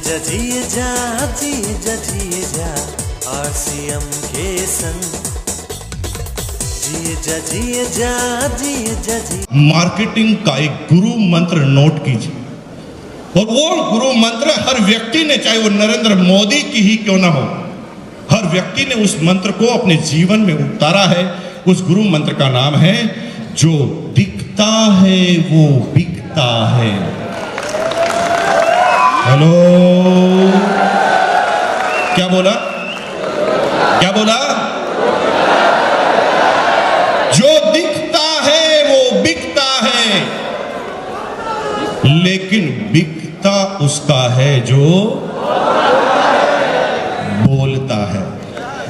जिए जा RCM के संग जिए जा मार्केटिंग का एक गुरु मंत्र नोट कीजिए, और वो गुरु मंत्र हर व्यक्ति ने, चाहे वो नरेंद्र मोदी की ही क्यों ना हो, हर व्यक्ति ने उस मंत्र को अपने जीवन में उतारा है। उस गुरु मंत्र का नाम है, जो दिखता है वो बिकता है। हेलो, क्या बोला? क्या बोला? जो दिखता है वो बिकता है, लेकिन बिकता उसका है जो बोलता है।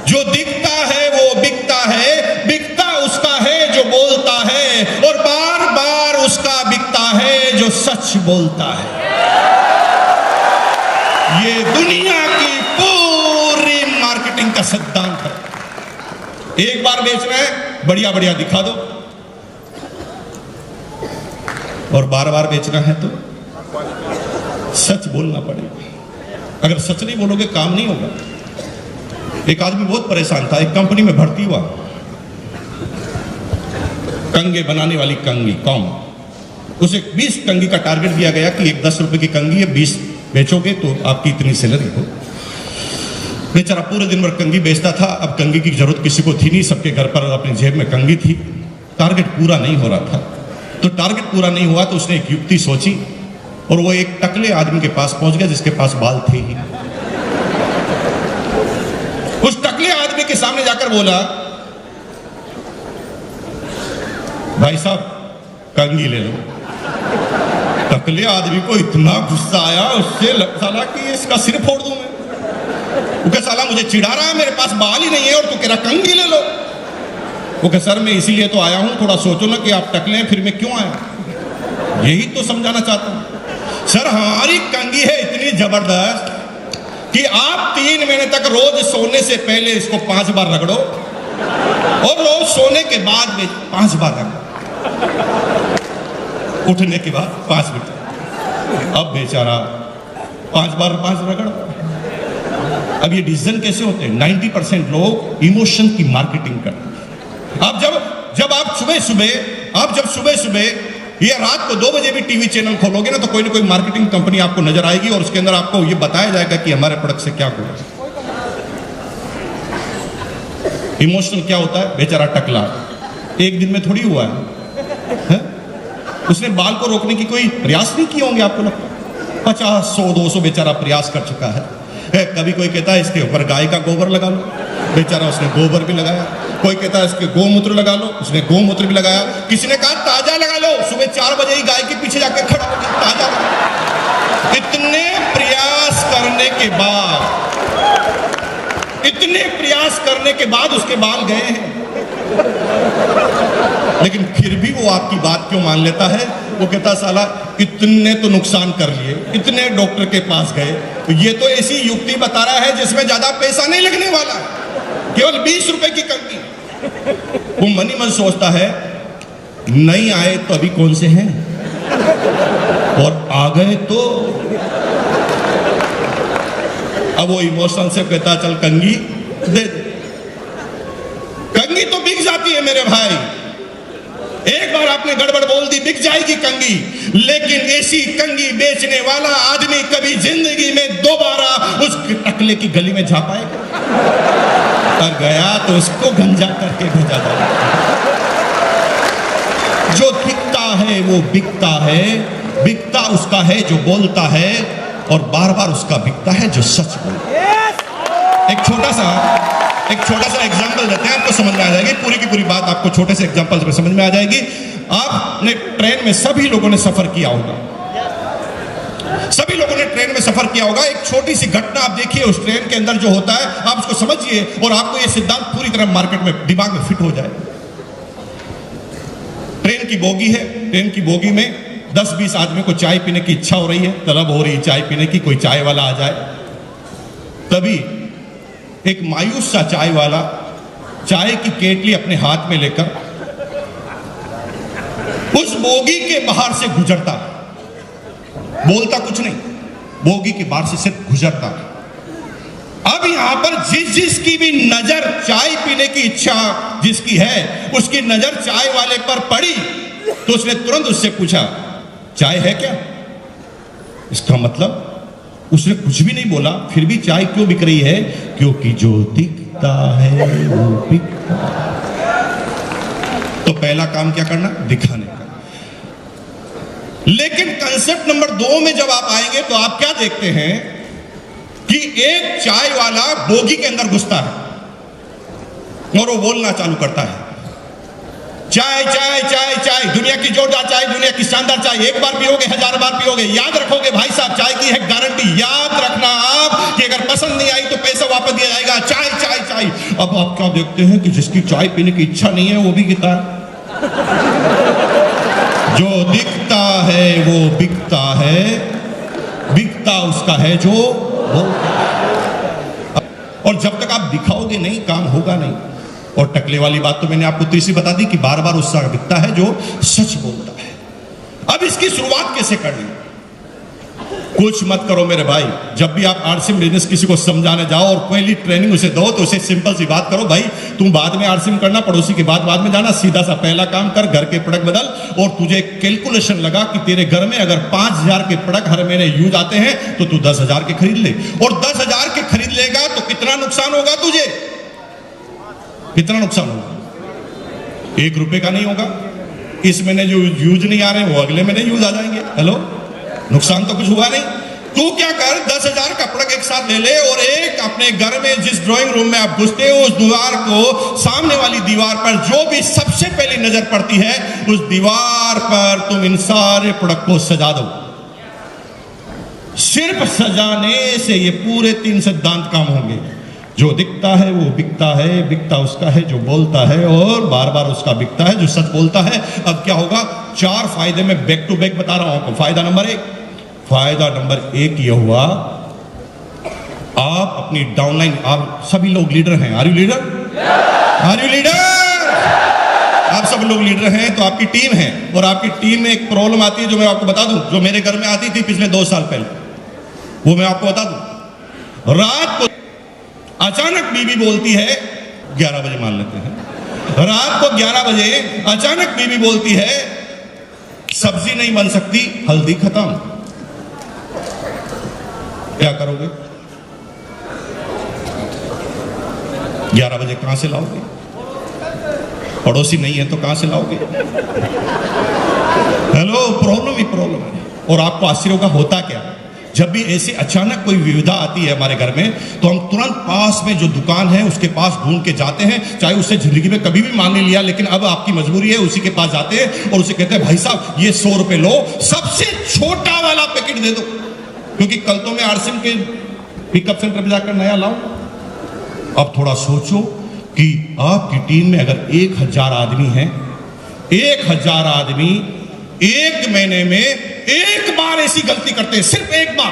जो दिखता है वो बिकता है, बिकता उसका है जो बोलता है, और बार बार उसका बिकता है जो सच बोलता है। ये दुनिया की पूरी मार्केटिंग का सिद्धांत है। एक बार बेच रहे हैं, बढ़िया बढ़िया दिखा दो, और बार बार बेचना है तो सच बोलना पड़ेगा। अगर सच नहीं बोलोगे काम नहीं होगा। एक आदमी बहुत परेशान था, एक कंपनी में भर्ती हुआ, कंगे बनाने वाली कंगी कॉम, उसे 20 कंगी का टारगेट दिया गया कि एक 10 रुपए की कंगी है, 20 बेचोगे तो आपकी इतनी सैलरी हो। बेचारा पूरे दिन भर कंगी बेचता था। अब कंगी की जरूरत किसी को थी नहीं, सबके घर पर अपनी जेब में कंगी थी। टारगेट पूरा नहीं हो रहा था, तो टारगेट पूरा नहीं हुआ तो उसने एक युक्ति सोची, और वो एक टकले आदमी के पास पहुंच गया जिसके पास बाल थे ही। उस टकले आदमी के सामने जाकर बोला, भाई साहब कंगी ले लो। टकले आदमी को इतना गुस्सा आया, उससे साला कि इसका सिर फोड़ दूं मैं। वो साला मुझे चिढ़ा रहा है, मेरे पास बाल ही नहीं है और तू कह रहा कंगी ले लो। वो कह सर मैं इसीलिए तो आया हूं, थोड़ा सोचो ना कि आप टकले हैं, फिर मैं क्यों आया, यही तो समझाना चाहता हूं। सर हमारी कंगी है इतनी जबरदस्त कि आप 3 महीने तक रोज सोने से पहले इसको 5 बार रगड़ो, और रोज सोने के बाद में 5 बार रगड़ो, उठने के बाद 5 मिनट। अब बेचारा 5 बार 5 रगड़। अब ये डिसीजन कैसे होते हैं? 90% लोग इमोशन की मार्केटिंग करते हैं। अब जब आप सुबह सुबह ये रात को 2 बजे भी टीवी चैनल खोलोगे ना, तो कोई ना कोई मार्केटिंग कंपनी आपको नजर आएगी, और उसके अंदर आपको ये बताया जाएगा कि हमारे प्रोडक्ट से क्या होगा। इमोशनल क्या होता है? बेचारा टकला एक दिन में थोड़ी हुआ है? उसने बाल को रोकने की कोई प्रयास नहीं किए होंगे, आपको लगता? 50, 100, 200 बेचारा प्रयास कर चुका है। कभी कोई कहता है इसके ऊपर गाय का गोबर लगा लो, बेचारा उसने गोबर भी लगाया। कोई कहता है इसके गोमूत्र लगा लो, उसने गोमूत्र भी लगाया। किसी ने कहा ताजा लगा लो, सुबह 4 बजे ही गाय के पीछे जाके खड़ा होकर ताजा लगा। इतने प्रयास करने के बाद उसके बाल गए हैं, लेकिन फिर भी वो आपकी बात क्यों मान लेता है? वो कहता साला इतने तो नुकसान कर लिए, इतने डॉक्टर के पास गए, तो ये तो ऐसी युक्ति बता रहा है जिसमें ज्यादा पैसा नहीं लगने वाला, केवल 20 रुपए की कंगी। वो मन ही मन सोचता है नहीं आए तो अभी कौन से हैं, और आ गए तो। अब वो इमोशन से कहता चल कंगी दे। कंगी तो बिक जाती है मेरे भाई, एक बार आपने गड़बड़ बोल दी बिक जाएगी कंगी, लेकिन ऐसी कंगी बेचने वाला आदमी कभी जिंदगी में दोबारा उस टकले की गली में जा पाएगा? अगर गया तो उसको गंजा करके भेजा जाएगा। जो दिखता है वो बिकता है, बिकता उसका है जो बोलता है, और बार बार उसका बिकता है जो सच बोलता है। एक छोटा सा एग्जाम्पल देते हैं, आपको समझ में आ जाएगी। पूरी की पूरी बात आपको छोटे से एग्जाम्पल में समझ में आ जाएगी। आपने ट्रेन में सभी लोगों ने सफर किया होगा, एक छोटी सी घटना आप देखिए उस ट्रेन के अंदर जो होता है, आप उसको समझिए और आपको यह सिद्धांत पूरी तरह मार्केट में दिमाग में फिट हो जाए। ट्रेन की बोगी है, ट्रेन की बोगी में 10-20 आदमी को चाय पीने की इच्छा हो रही है, तलब हो रही है चाय पीने की, कोई चाय वाला आ जाए। तभी एक मायूस सा चाय वाला चाय की केटली अपने हाथ में लेकर उस बोगी के बाहर से गुजरता, बोलता कुछ नहीं, बोगी के बाहर से सिर्फ गुजरता है। अब यहां पर जिसकी भी नजर चाय पीने की इच्छा जिसकी है, उसकी नजर चाय वाले पर पड़ी तो उसने तुरंत उससे पूछा, चाय है क्या? इसका मतलब उसने कुछ भी नहीं बोला, फिर भी चाय क्यों बिक रही है? क्योंकि जो दिखता है वो बिकता है। तो पहला काम क्या करना? दिखाने का। लेकिन कंसेप्ट नंबर 2 में जब आप आएंगे तो आप क्या देखते हैं कि एक चाय वाला बोगी के अंदर घुसता है और वो बोलना चालू करता है, चाय चाय चाय चाय, दुनिया की जोरदार चाय, दुनिया की शानदार चाय, एक बार पियोगे 1000 बार पियोगे। याद रखोगे भाई साहब, चाय की है गारंटी। याद रखना आप कि अगर पसंद नहीं आई तो पैसा वापस दिया जाएगा। चाय चाय चाय। अब आप क्या देखते हैं कि जिसकी चाय पीने की इच्छा नहीं है वो भी गिरता है। जो दिखता है वो बिकता है, बिकता उसका है जो बोलता है। और जब तक आप दिखाओगे नहीं, काम होगा नहीं। और टकले वाली बात तो मैंने आपको तीसरी बता दी कि बार बार उसका बिकता है जो सच बोलता है। अब इसकी शुरुआत कैसे करनी? कुछ मत करो मेरे भाई। जब भी आप आरसीएम बिजनेस किसी को समझाने जाओ और पहली ट्रेनिंग उसे दो तो उसे सिंपल सी बात करो, भाई तुम बाद में आरसीएम करना, पड़ोसी की बात बाद में जाना, सीधा सा पहला काम कर, घर के प्रोडक्ट बदल। और तुझे कैलकुलेशन लगा कि तेरे घर में अगर 5000 के प्रोडक्ट हर महीने यूज आते हैं तो तू 10,000 के खरीद ले। और 10,000 के खरीद लेगा तो कितना नुकसान होगा तुझे? कितना नुकसान होगा? 1 रुपए का नहीं होगा। इस महीने जो यूज नहीं आ रहे वो अगले महीने यूज आ जाएंगे। हेलो, नुकसान तो कुछ हुआ नहीं। तू क्या कर, 10,000 का प्रोडक्ट एक साथ ले ले और एक अपने घर में जिस ड्राइंग रूम में आप घुसते हो उस दीवार को, सामने वाली दीवार पर जो भी सबसे पहली नजर पड़ती है उस दीवार पर तुम इन सारे प्रोडक्ट को सजा दो। सिर्फ सजाने से ये पूरे 3 सिद्धांत काम होंगे। जो दिखता है वो बिकता है, बिकता उसका है जो बोलता है, और बार बार उसका बिकता है जो सच बोलता है। अब क्या होगा? 4 फायदे में बैक टू बैक बता रहा हूं आपको। फायदा नंबर 1 ये हुआ, आप अपनी डाउनलाइन, आप सभी लोग लीडर हैं। Are you leader? Are you leader? आप सब लोग लीडर हैं तो आपकी टीम है, और आपकी टीम में एक प्रॉब्लम आती है जो मैं आपको बता दूं, जो मेरे घर में आती थी पिछले 2 साल पहले, वो मैं आपको बता दूं। रात को अचानक बीवी बोलती है, 11 बजे मान लेते हैं, रात को 11 बजे अचानक बीवी बोलती है, सब्जी नहीं बन सकती, हल्दी खत्म। क्या करोगे? 11 बजे कहां से लाओगे? पड़ोसी नहीं है तो कहां से लाओगे? हेलो, प्रॉब्लम ही प्रॉब्लम है। और आपको आश्चर्य का होता क्या? जब भी ऐसे अचानक कोई विविधा आती है हमारे घर में तो हम तुरंत पास में जो दुकान है उसके पास ढूंढ के जाते हैं, चाहे उससे जिंदगी में कभी भी मांग नहीं लिया, लेकिन अब आपकी मजबूरी है, उसी के पास जाते हैं और उसे कहते हैं, भाई साहब ये 100 रुपए लो, सबसे छोटा वाला पैकेट दे दो, क्योंकि कल तो मैं आरसीएम के पिकअप सेंटर पर जाकर नया लाऊं। अब थोड़ा सोचो कि आपकी टीम में अगर 1000 आदमी है, 1000 आदमी 1 महीने में 1 बार ऐसी गलती करते हैं, सिर्फ 1 बार,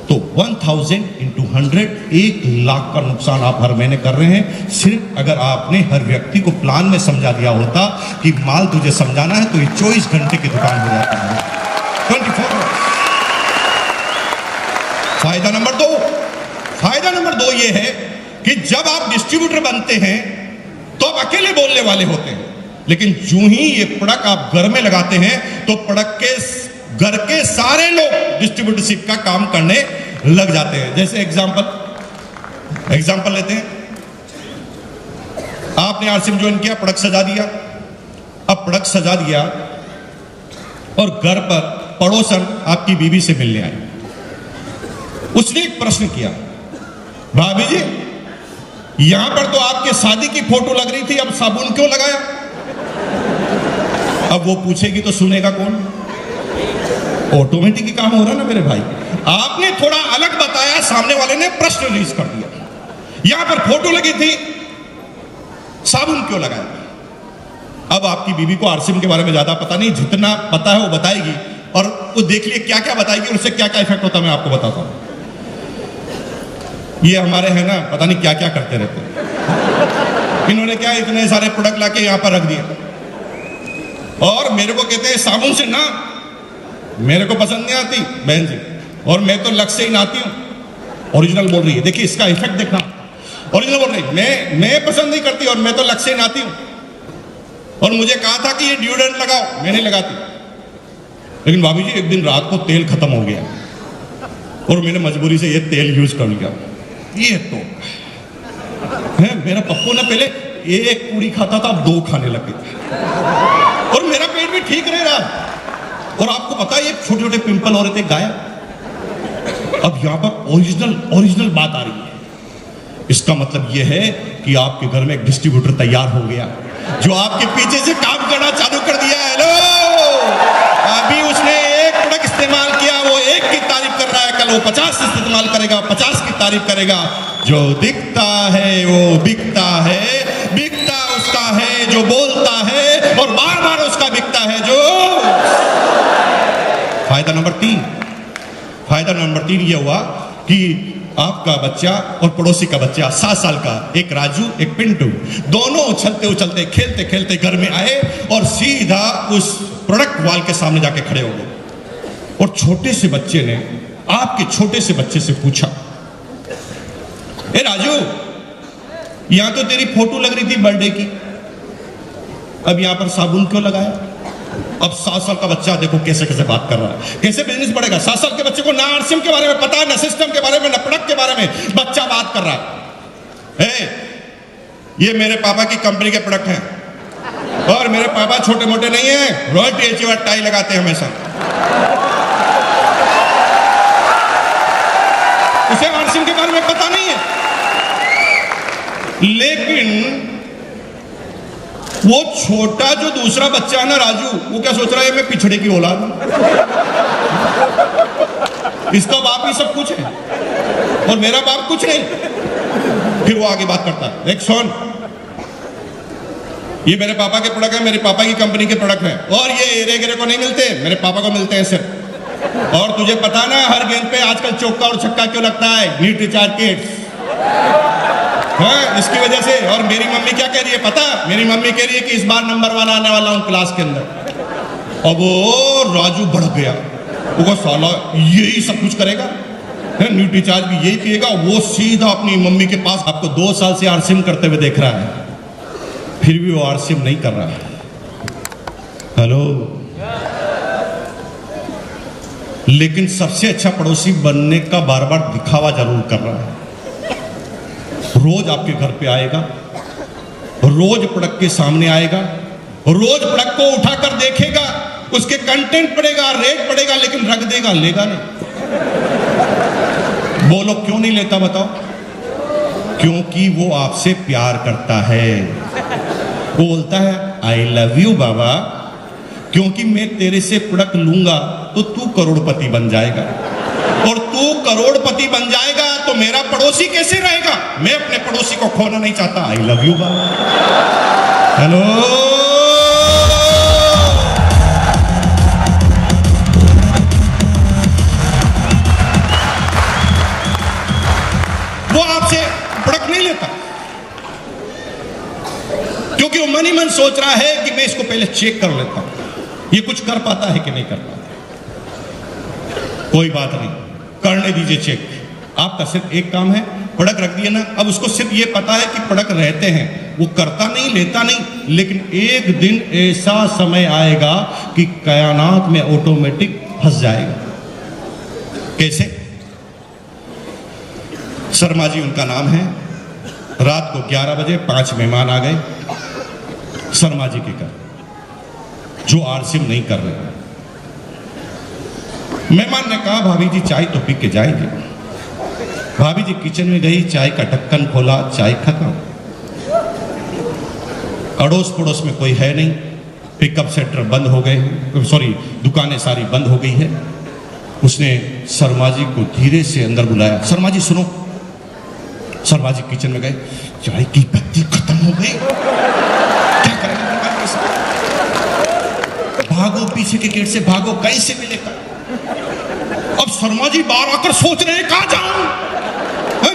तो 1000 into 100, 1 लाख का नुकसान आप हर महीने कर रहे हैं। सिर्फ अगर आपने हर व्यक्ति को प्लान में समझा दिया होता कि माल तुझे समझाना है तो ये 24 घंटे की दुकान हो जाती है, 24 आवर्स। फायदा नंबर 2 ये है कि जब आप डिस्ट्रीब्यूटर बनते हैं तो आप अकेले बोलने वाले होते हैं, लेकिन जो ही ये प्रोडक्ट आप घर में लगाते हैं तो प्रोडक्ट के घर के सारे लोग डिस्ट्रीब्यूटरशिप का काम करने लग जाते हैं। जैसे एग्जांपल लेते हैं, आपने आरसीएम ज्वाइन किया, प्रोडक्ट सजा दिया। अब प्रोडक्ट सजा दिया और घर पर पड़ोसन आपकी बीवी से मिलने आए। उसने एक प्रश्न किया, भाभी जी यहां पर तो आपके शादी की फोटो लग रही थी, अब साबुन क्यों लगाया? अब वो पूछेगी तो सुनेगा कौन? ऑटोमेटिक ही काम हो रहा ना मेरे भाई। आपने थोड़ा अलग बताया, सामने वाले ने प्रश्न रिलीज कर दिया। यहां पर फोटो लगी थी, साबुन क्यों लगाया? अब आपकी बीवी को आरसीएम के बारे में ज्यादा पता नहीं, जितना पता है वो बताएगी, और वो देख लिए क्या क्या बताएगी और उससे क्या क्या इफेक्ट होता है मैं आपको बताता हूं। ये हमारे हैं ना, पता नहीं क्या क्या करते रहते हैं। इन्होंने क्या इतने सारे प्रोडक्ट लाके यहां पर रख दिए और मेरे को कहते हैं साबुन से ना, मेरे को पसंद नहीं आती बहन जी, और मैं तो लक से ही नहाती हूँ। ओरिजिनल बोल रही है, देखिए इसका इफेक्ट देखना। ओरिजिनल बोल रही है, मैं पसंद नहीं करती और मैं तो लक से ही नहाती हूँ। और मुझे कहा था कि ये डिओड्रेंट लगाओ, मैं नहीं लगाती। लेकिन भाभी जी एक दिन रात को तेल खत्म हो गया और मैंने मजबूरी से ये तेल यूज कर लिया। ये तो है, मेरा पप्पू ना पहले एक पूरी खाता था, अब 2 खाने लगे थे और मेरा पेट भी ठीक रह रहा। और आपको पता है ये छोटे छोटे पिंपल हो रहे थे गायब। अब यहां पर ओरिजिनल बात आ रही है। इसका मतलब यह है कि आपके घर में एक डिस्ट्रीब्यूटर तैयार हो गया जो आपके पीछे से काम करना चालू कर दिया। हेलो, अभी उसने एक प्रोडक्ट इस्तेमाल किया, वो 1 की तारीफ कर रहा है, कल वो 50 इस्तेमाल करेगा, 50 की तारीफ करेगा। जो दिखता है वो बिकता है, बिकता उसका है जो बोलता है और बार बार उसका बिकता है जो। फायदा नंबर 3 ये हुआ कि आपका बच्चा और पड़ोसी का बच्चा 7 साल का, एक राजू एक पिंटू, दोनों उछलते उछलते खेलते खेलते घर में आए और सीधा उस प्रोडक्ट वॉल के सामने जाके खड़े हो गए। और छोटे से बच्चे ने आपके छोटे से बच्चे से पूछा, ए राजू, यहां तो तेरी फोटो लग रही थी बर्थडे की, अब यहां पर साबुन क्यों लगाया? अब 7 साल का बच्चा देखो कैसे कैसे बात कर रहा है, कैसे बिजनेस बढ़ेगा। 7 साल के बच्चे को ना आरसीएम के बारे में पता है, ना सिस्टम के बारे में, ना प्रोडक्ट के बारे में, बच्चा बात कर रहा है। ये मेरे पापा की कंपनी के प्रोडक्ट हैं और मेरे पापा छोटे मोटे नहीं है, रॉयल्टी अचीवर टाई लगाते हैं हमेशा। उसे आरसीएम के बारे में पता नहीं है। लेकिन वो छोटा जो दूसरा बच्चा है ना राजू, वो क्या सोच रहा है, मैं पिछड़े की औलाद हूं, इसका बाप ही सब कुछ है और मेरा बाप कुछ नहीं। फिर वो आगे बात करता है, एक सुन, ये मेरे पापा के प्रोडक्ट है, मेरे पापा की कंपनी के प्रोडक्ट है और ये एरे गिरे को नहीं मिलते, मेरे पापा को मिलते हैं सिर्फ। और तुझे पता ना हर गेंद पे आजकल चौका और छक्का क्यों लगता है? नीट रिचार्ज किट्स, हाँ, इसकी वजह से। और मेरी मम्मी क्या कह रही है पता? मेरी मम्मी कह रही है कि इस बार नंबर 1 आने वाला हूं क्लास के अंदर। अब वो राजू बढ़ गया, वो साला यही सब कुछ करेगा, न्यू रिचार्ज भी यही पिएगा। वो सीधा अपनी मम्मी के पास, आपको 2 साल से आरसीएम करते हुए देख रहा है, फिर भी वो आरसीएम नहीं कर रहा है। हेलो, लेकिन सबसे अच्छा पड़ोसी बनने का बार बार दिखावा जरूर कर रहा है। रोज आपके घर पे आएगा, रोज प्रोडक्ट के सामने आएगा, रोज प्रोडक्ट को उठाकर देखेगा, उसके कंटेंट पड़ेगा, रेट पड़ेगा, लेकिन रख देगा, लेगा नहीं। बोलो क्यों नहीं लेता बताओ? क्योंकि वो आपसे प्यार करता है। वो बोलता है आई लव यू बाबा, क्योंकि मैं तेरे से प्रोडक्ट लूंगा तो तू करोड़पति बन जाएगा, और तू करोड़पति बन जाएगा तो मेरा पड़ोसी कैसे रहेगा? मैं अपने पड़ोसी को खोना नहीं चाहता। I love you Baba. Hello, वो आपसे प्रोडक्ट नहीं लेता क्योंकि वो मन ही मन सोच रहा है कि मैं इसको पहले चेक कर लेता हूं, ये कुछ कर पाता है कि नहीं कर पाता। कोई बात नहीं, करने दीजिए चेक। आपका सिर्फ एक काम है, प्रोडक्ट रख दिया ना, अब उसको सिर्फ ये पता है कि प्रोडक्ट रहते हैं, वो करता नहीं, लेता नहीं। लेकिन एक दिन ऐसा समय आएगा कि कायनात में ऑटोमेटिक फंस जाएगा। कैसे? शर्मा जी उनका नाम है। रात को 11 बजे 5 मेहमान आ गए शर्मा जी के घर, जो आरसीएम नहीं कर रहे। मेहमान ने कहा भाभी जी चाय तो पी के जाएंगे। भाभी जी किचन में गई, चाय का ढक्कन खोला, चाय खत्म। अड़ोस पड़ोस में कोई है नहीं, पिकअप सेंटर बंद हो गए, सॉरी दुकानें सारी बंद हो गई है। उसने शर्मा जी को धीरे से अंदर बुलाया, शर्मा जी सुनो। शर्मा जी किचन में गए, चाय की पत्ती खत्म हो गई, क्या करेंगे? भागो पीछे के गेट से, भागो, कैसे मिलेगा? अब शर्मा जी बाहर आकर सोच रहे हैं कहां जाऊं,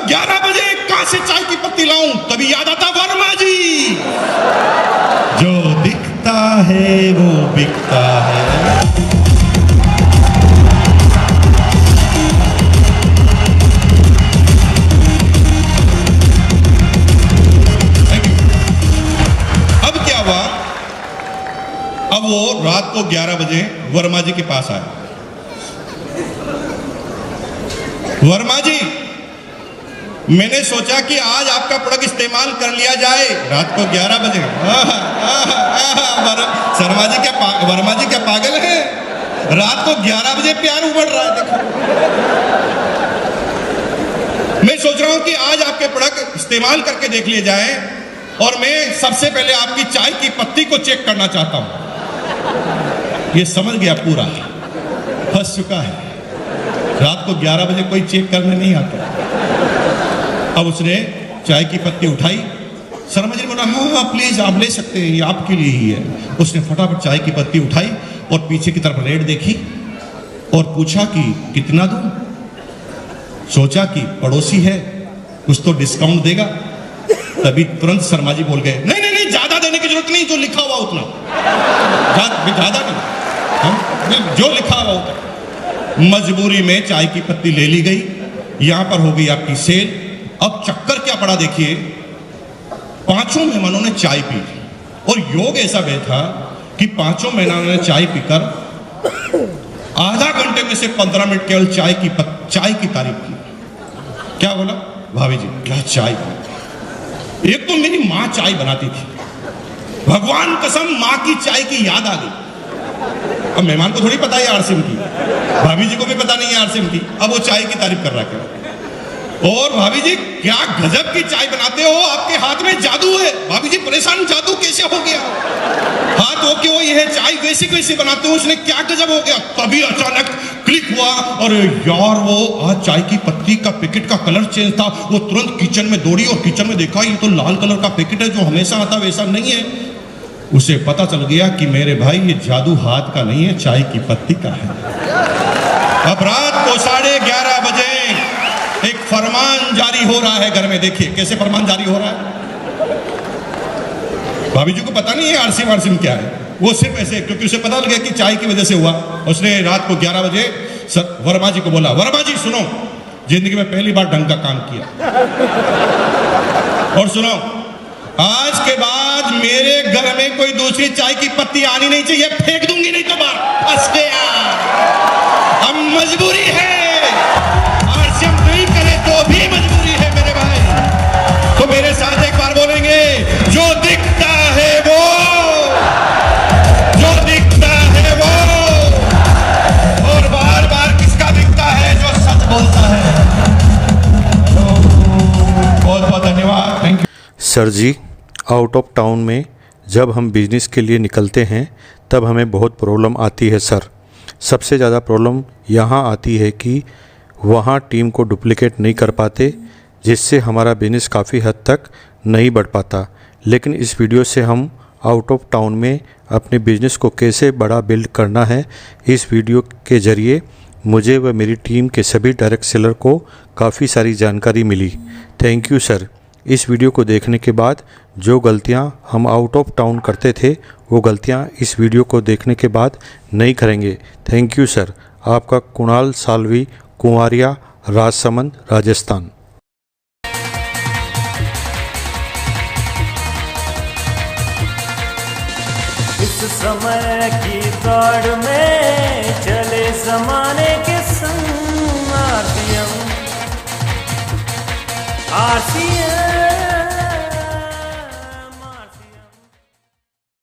11 बजे कहां से चाय की पत्ती लाऊं? तभी याद आता वर्मा जी, जो दिखता है वो बिकता है। रात को 11 बजे वर्मा जी के पास आया। वर्मा जी, मैंने सोचा कि आज आपका प्रोडक्ट इस्तेमाल कर लिया जाए। रात को 11 बजे वर्मा जी क्या पागल है? रात को 11 बजे प्यार उमड़ रहा है। देखो, मैं सोच रहा हूं कि आज आपके प्रोडक्ट इस्तेमाल करके देख लिए जाए, और मैं सबसे पहले आपकी चाय की पत्ती को चेक करना चाहता हूं। ये समझ गया, पूरा फंस चुका है। रात को 11 बजे कोई चेक करने नहीं आता। अब उसने चाय की पत्ती उठाई। शर्मा जी ने बोला, हाँ प्लीज आप ले सकते हैं, ये आपके लिए ही है। उसने फटाफट चाय की पत्ती उठाई और पीछे की तरफ रेट देखी और पूछा कि कितना दूं। सोचा कि पड़ोसी है, कुछ तो डिस्काउंट देगा। तभी तुरंत शर्मा जी बोल गए, नहीं नहीं नहीं, ज्यादा देने की जरूरत नहीं, जो लिखा हुआ उतना, ज्यादा नहीं, जो लिखा हुआ उतना। मजबूरी में चाय की पत्ती ले ली गई। यहां पर हो गई आपकी सेल। अब चक्कर क्या पड़ा देखिए, पांचों मेहमानों ने चाय पी और योग ऐसा बैठा कि पांचों मेहमानों ने चाय पीकर आधा घंटे में से 15 मिनट केवल चाय की तारीफ की। क्या बोला, भाभी जी क्या चाय बनी। एक तो मेरी माँ चाय बनाती थी, भगवान कसम माँ की चाय की याद आ गई। अब मेहमान को थोड़ी पता है आरसीएम की, भाभी जी को भी पता नहीं है आरसीएम की। अब वो चाय की तारीफ कर रहा है। और भाभी जी क्या गजब की चाय बनाते हो, आपके हाथ में जादू है। भाभी जी परेशान, जादू कैसे हो गया? हाथ हो क्यों, ये चाय वैसे कैसे बनाते हो, उसने क्या गजब हो गया? तभी अचानक क्लिक हुआ, और यार वो आज चाय की पत्ती का पैकेट का कलर चेंज था। वो तुरंत किचन में दौड़ी और किचन में देखा, ये तो लाल कलर का पैकेट है, जो हमेशा आता वैसा नहीं है। उसे पता चल गया कि मेरे भाई ये जादू हाथ का नहीं है, चाय की पत्ती का है। अब रात को 11:30 बजे एक फरमान जारी हो रहा है घर में। देखिए कैसे फरमान जारी हो रहा है। भाभी जी को पता नहीं है आरसीएम क्या है, वो सिर्फ ऐसे, क्योंकि उसे पता लग गया कि चाय की वजह से हुआ। उसने रात को 11 बजे वर्मा जी को बोला, वर्मा जी सुनो, जिंदगी में पहली बार ढंग का काम किया, और सुनो, आज के बाद मेरे घर में कोई दूसरी चाय की पत्ती आनी नहीं चाहिए, फेंक दूंगी नहीं तो बाहर। फंस गया। अब मजबूरी है, आरसीएम नहीं करे तो भी मजबूरी है मेरे भाई। तो मेरे साथ एक बार बोलेंगे, जो दिखता है वो, जो दिखता है वो, और बार बार किसका दिखता है, जो सच बोलता है। बहुत बहुत धन्यवाद, thank you. Sir ji, out of town में जब हम बिजनेस के लिए निकलते हैं तब हमें बहुत प्रॉब्लम आती है सर। सबसे ज़्यादा प्रॉब्लम यहाँ आती है कि वहाँ टीम को डुप्लीकेट नहीं कर पाते, जिससे हमारा बिजनेस काफ़ी हद तक नहीं बढ़ पाता। लेकिन इस वीडियो से हम आउट ऑफ टाउन में अपने बिजनेस को कैसे बड़ा बिल्ड करना है, इस वीडियो के ज़रिए मुझे व मेरी टीम के सभी डायरेक्ट सेलर को काफ़ी सारी जानकारी मिली। Thank you sir. इस वीडियो को देखने के बाद जो गलतियां हम आउट ऑफ टाउन करते थे, वो गलतियां इस वीडियो को देखने के बाद नहीं करेंगे। Thank you sir. आपका कुणाल सालवी, कुंवारिया, राजसमंद, राजस्थान। इस समय की दौड़ में चले जमाने के संग आरसीएम